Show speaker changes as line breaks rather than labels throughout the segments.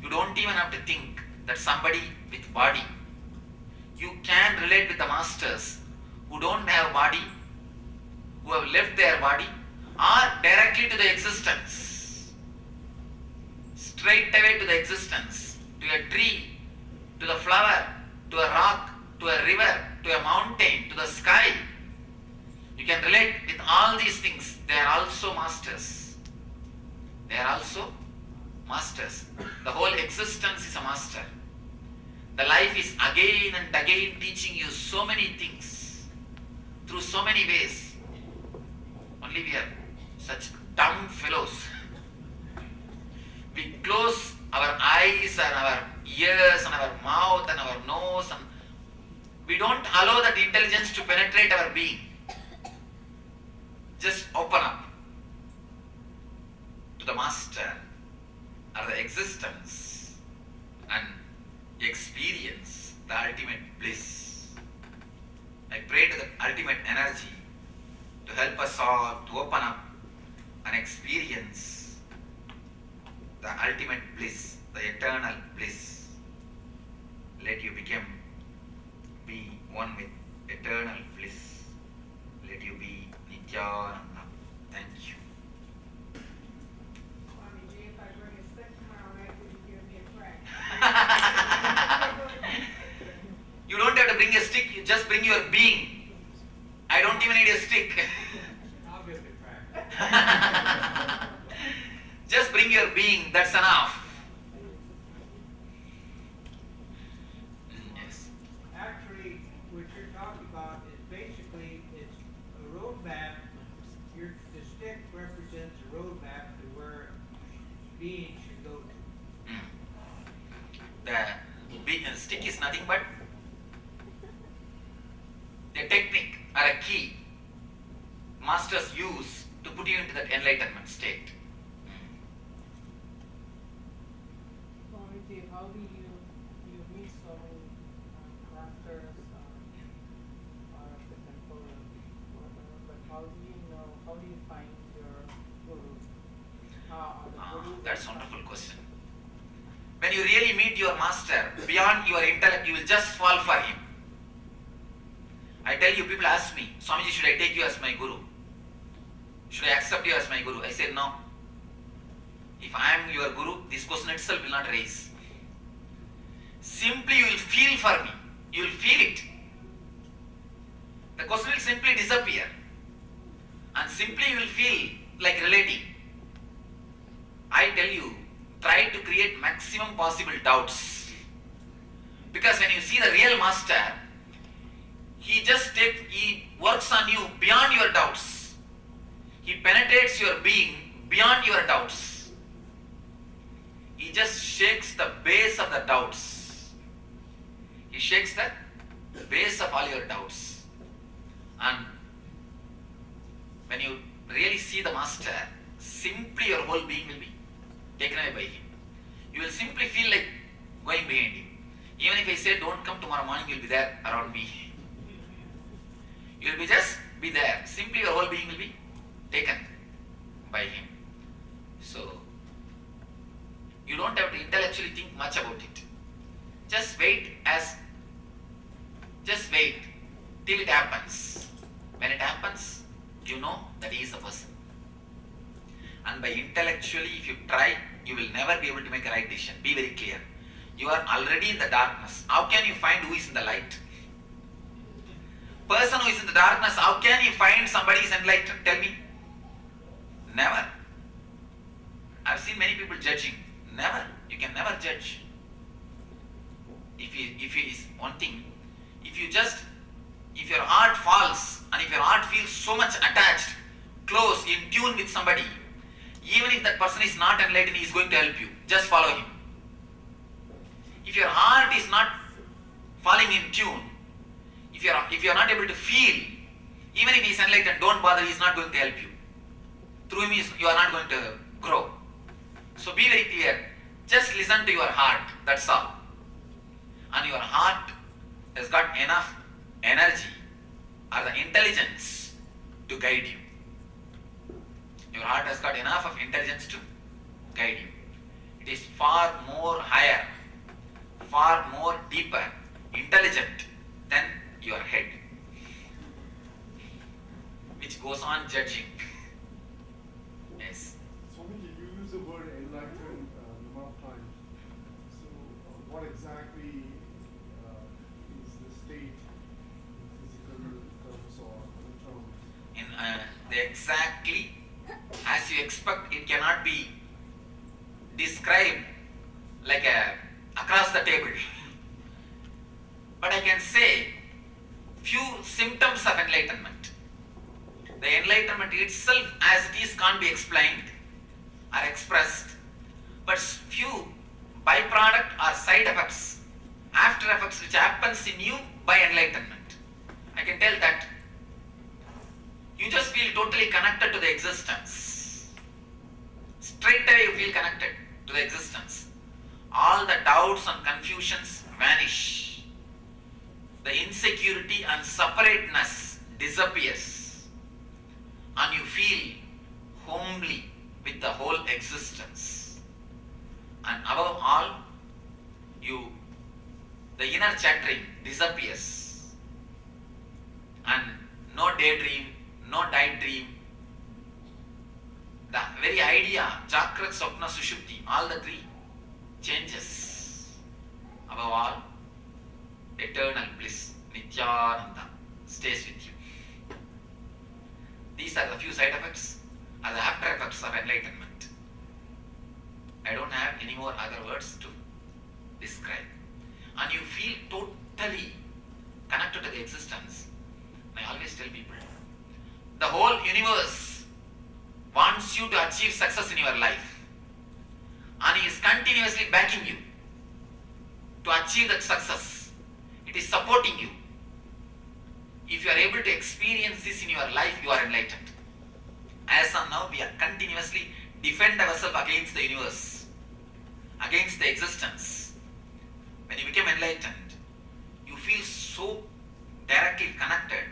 You don't even have to think that somebody with body. You can relate with the masters who don't have body, who have left their body, or directly to the existence. Straight away to the existence, to a tree, to the flower, to a rock, to a river, to a mountain, to the sky. You can relate with all these things. They are also masters. They are also masters. The whole existence is a master. The life is again and again teaching you so many things through so many ways. Only we are such dumb fellows. We close our eyes and our ears and our mouth and our nose, and we don't allow that intelligence to penetrate our being. Just open up to the master or the existence and experience the ultimate bliss. I pray to the ultimate energy to help us all to open up and experience the ultimate bliss, the eternal bliss. Let you be one with eternal bliss. Let you be Nityananda. Thank you.
Swamiji, if I bring a stick tomorrow night, will you give me a crack?
You don't have to bring a stick, you just bring your being. I don't even need a stick.
I'll give it a crack.
Just bring your being, that's enough. Yes.
Actually, what you're talking about is basically, it's a roadmap. The stick represents a roadmap to where being should go to.
The stick is nothing but a technique or a key masters use to put you into that enlightenment state.
Swamiji, how do you meet so many masters or of the temple, but how do you know, how do you find your guru?
That's a wonderful question. When you really meet your master, beyond your intellect, you will just fall for him. I tell you, people ask me, Swamiji, should I take you as my guru? Should I accept you as my guru? I said no. If I am your guru, this question itself will not raise. Simply you will feel for me. You will feel it. The question will simply disappear. And simply you will feel like relating. I tell you, try to create maximum possible doubts. Because when you see the real master, he works on you beyond your doubts. He penetrates your being beyond your doubts. He just shakes the base of the doubts. He shakes the base of all your doubts. And when you really see the master, simply your whole being will be taken away by him. You will simply feel like going behind him. Even if I say don't come tomorrow morning, you will be there around me. You will just be there. Simply your whole being will be taken by him. So, you don't have to intellectually think much about it. Just wait till it happens. When it happens, you know that he is the person. And by intellectually, if you try, you will never be able to make a right decision. Be very clear. You are already in the darkness. How can you find who is in the light? Person who is in the darkness, how can you find somebody is enlightened? Tell me. Never. I've seen many people judging. Never. You can never judge. If he is one thing, if your heart falls and if your heart feels so much attached, close, in tune with somebody, even if that person is not enlightened, he is going to help you. Just follow him. If your heart is not falling in tune, if you are not able to feel, even if he is enlightened, don't bother, he is not going to help you. Through him you are not going to grow. So be very clear. Just listen to your heart, that's all. And your heart has got enough energy or the intelligence to guide you. Your heart has got enough of intelligence to guide you. It is far more higher, far more deeper, intelligent than your head, which goes on judging. Yes.
Swami, you use the word enlightened a number of times. So, what exactly is the state in physical terms or other terms?
In the exactly as you expect, it cannot be described like across the table. But I can say few symptoms of enlightenment. The enlightenment itself as it is can't be explained or expressed, but few byproduct or side effects, after effects which happens in you by enlightenment. I can tell that you just feel totally connected to the existence. Straight away you feel connected to the existence. All the doubts and confusions vanish. The insecurity and separateness disappears. And you feel homely with the whole existence. And above all, the inner chattering disappears. And no daydream, no night dream. The very idea, Jagrat, Swapna, Sushupti, all the three changes. Above all, eternal bliss, Nityananda, stays with you. These are the few side effects, are the after effects of enlightenment. I don't have any more other words to describe. And you feel totally connected to the existence. I always tell people, the whole universe wants you to achieve success in your life, and he is continuously backing you to achieve that success. It is supporting you. If you are able to experience this in your life, you are enlightened. As of now, we are continuously defend ourselves against the universe, against the existence. When you become enlightened, you feel so directly connected.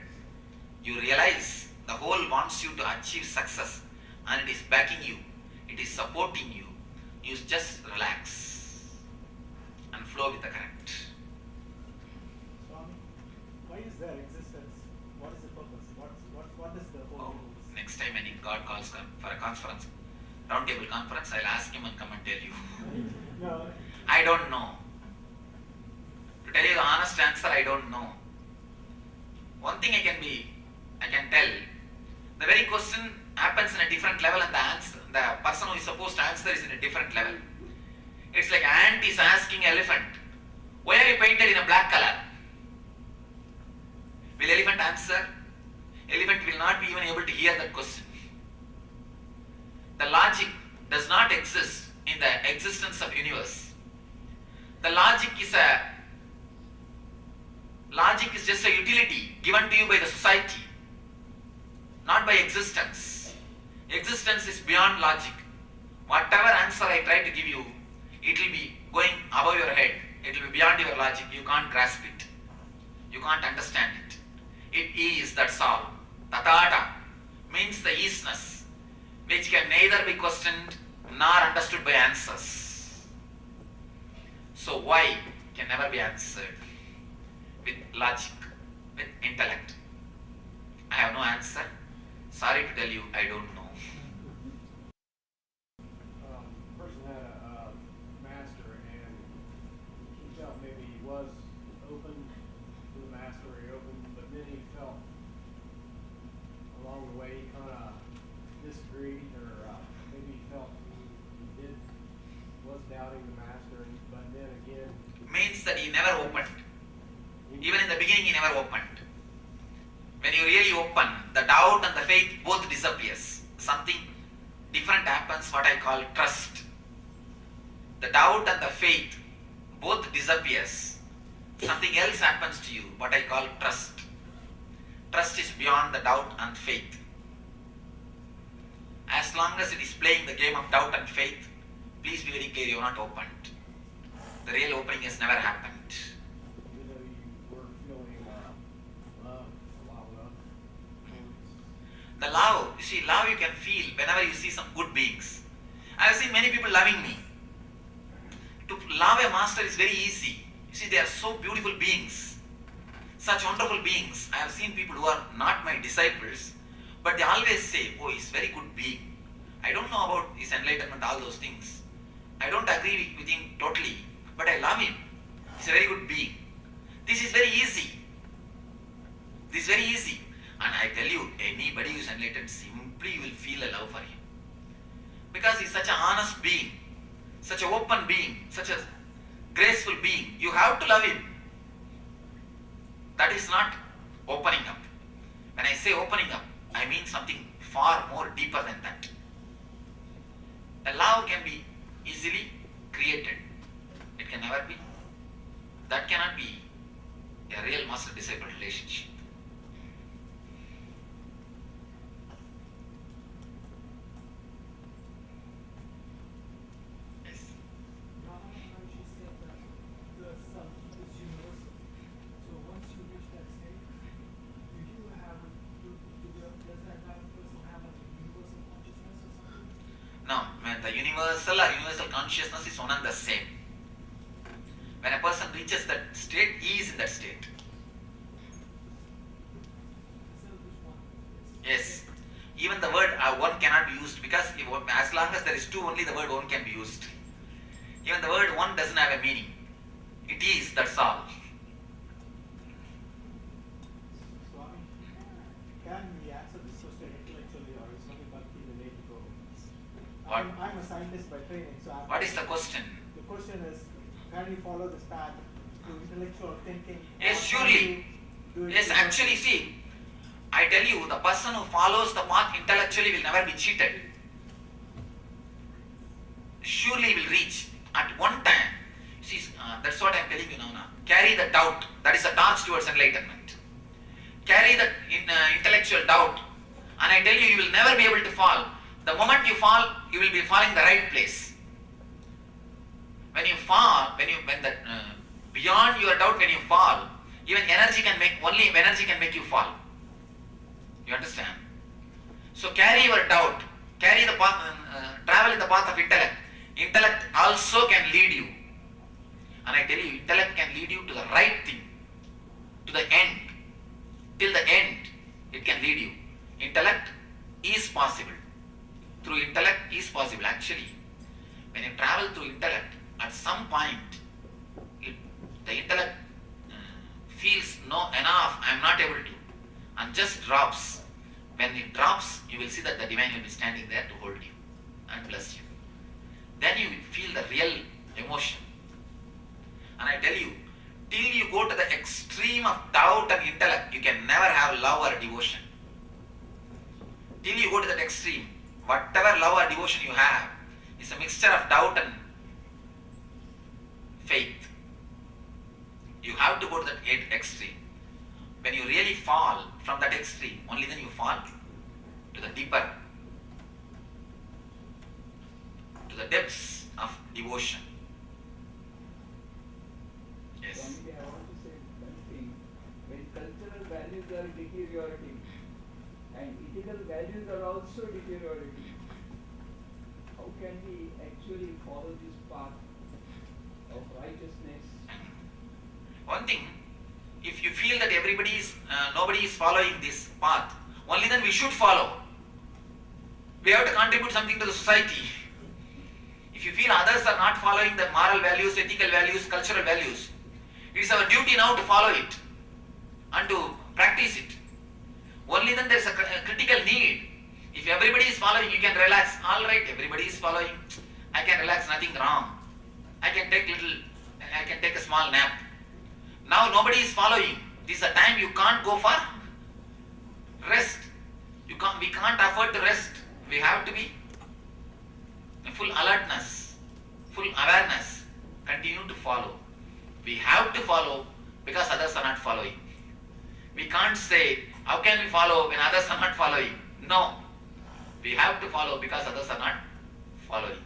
You realize the whole wants you to achieve success, and it is backing you, it is supporting you. You just relax and flow with the current.
Swami, why is there existence? What is the purpose? What is the whole universe?
Next time when God calls for a conference, roundtable conference, I'll ask him and come and tell you.
No.
I don't know. To tell you the honest answer, I don't know. One thing I can tell, the very question happens in a different level, and the person who is supposed to answer is in a different level. It's like ant is asking elephant, why are you painted in a black color? Will elephant answer? Elephant will not be even able to hear that question. The logic does not exist in the existence of universe. The logic is just a utility given to you by the society, not by existence. Existence is beyond logic. Whatever answer I try to give you, it will be going above your head. It will be beyond your logic. You can't grasp it. You can't understand it. It is, that's all. Tatata means the isness, which can neither be questioned nor understood by answers. So why can never be answered with logic, with intellect. I have no answer. Sorry to tell you, I don't know.
Person had a master, and he felt maybe he was open to the master, or he opened, but then he felt along the way he kind of disagreed, or maybe he felt he was doubting the master, but then again.
Means that he never opened. Even in the beginning, he never opened. When you really open, the doubt and the faith both disappears. Something different happens, what I call trust. The doubt and the faith both disappears. Something else happens to you, what I call trust. Trust is beyond the doubt and faith. As long as it is playing the game of doubt and faith, please be very clear, you are not opened. The real opening has never happened.
Even though you were feeling love, a lot of love.
The love, you see, love you can feel whenever you see some good beings. I have seen many people loving me. To love a master is very easy. You see, they are so beautiful beings, such wonderful beings. I have seen people who are not my disciples, but they always say, oh, he's very good being. I don't know about his enlightenment, all those things. I don't agree with him totally, but I love him. He's a very good being. This is very easy. This is very easy. And I tell you, anybody who is enlightened, simply you will feel a love for him. Because he's such an honest being, such an open being, such a graceful being. You have to love him. That is not opening up. When I say opening up, I mean something far more deeper than that. A love can be easily created. It can never be. That cannot be a real master-disciple relationship. Yes.
Ramana Maharshi said that the self is universal. So once you reach that state, does that entire person have like a universal consciousness or something?
No, when the universal or universal consciousness is one and the same. When a person reaches that state, he is in that state.
The self is one.
Yes. Even the word one cannot be used, because as long as there is two, only the word one can be used. Even the word one doesn't have a meaning. It is, that's all.
Swami, can we answer this question intellectually or is something bhakti related to?
What?
I'm a scientist by training, so
What is the question?
The question is, can we follow this path through intellectual thinking?
Yes,
or
surely.
can we do it
Yes,
through-
actually, see, I tell you, the person who follows the path intellectually will never be cheated. Surely will reach at one time. See, that's what I am telling you now. Carry the doubt. That is the torch towards enlightenment. Carry the intellectual doubt. And I tell you, you will never be able to fall. The moment you fall, you will be falling the right place. When you fall, beyond your doubt, when you fall, even only energy can make you fall. You understand? So carry your doubt, carry the path, travel in the path of intellect. Intellect also can lead you. And I tell you, intellect can lead you to the right thing, to the end. Till the end, it can lead you. Intellect is possible. Through intellect is possible. Actually, when you travel through intellect, at some point, the intellect feels no enough, I am not able to, and just drops. When it drops, you will see that the divine will be standing there to hold you and bless you. Then you will feel the real emotion. And I tell you, till you go to the extreme of doubt and intellect, you can never have love or devotion. Till you go to that extreme, whatever love or devotion you have is a mixture of doubt and faith. You have to go to that extreme. When you really fall from that extreme, only then you fall to the deeper, to the depths of devotion. Yes.
Swamiji, I want to say one thing. When cultural values are deteriorating and ethical values are also deteriorating, how can we actually follow this path of righteousness?
One thing, if you feel that nobody is following this path, only then we should follow. We have to contribute something to the society. If you feel others are not following the moral values, ethical values, cultural values, it is our duty now to follow it and to practice it. Only then there is a critical need. If everybody is following, you can relax. All right, everybody is following. I can relax, nothing wrong. I can take a small nap. Now nobody is following. This is a time you can't go for rest. We can't afford to rest. We have to be in full alertness, full awareness. Continue to follow. We have to follow because others are not following. We can't say, how can we follow when others are not following? No. We have to follow because others are not following.